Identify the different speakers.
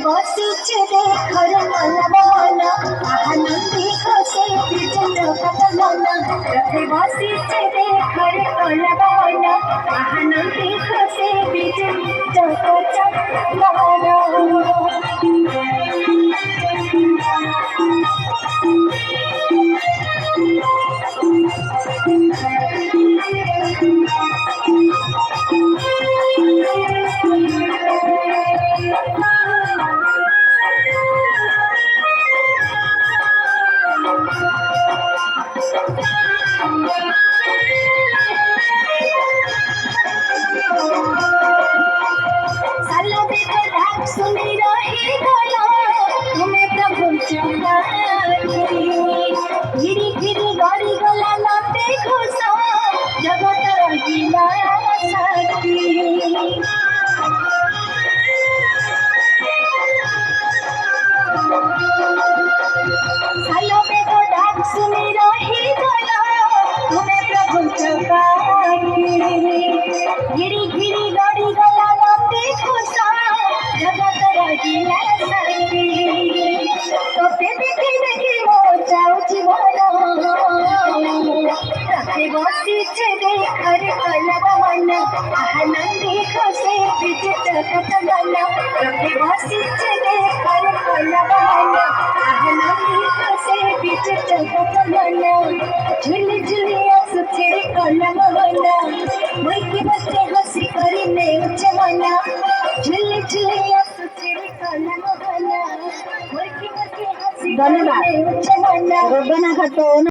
Speaker 1: বসিছে দেখর মন আনন্দে খসে মন রথে বসিছে দেখর মন আনন্দে খসে घिरी घिरी गड़ी गला लौटे खुशा जगत रहिला साथी सालों में तो डाक सुनी रही गला तुम्हें प्रभु चौकाठी घिरी घिरी गड़ी गला लौटे खुशा जगत रहिला साथी तो देखी देखी हो जाऊ जीवन रखे बसीचे देखर कलब मन आनंदी खसे विचित कतमन रखे बसीचे देखर कलब मन आनंदी खसे विचित कतमन झुली झुली असुचे कलब मन मैके बसे हसी करिने उच्च मन झुली झुली असुचे कलब मन मैके बसे हसी करिने उच्च मन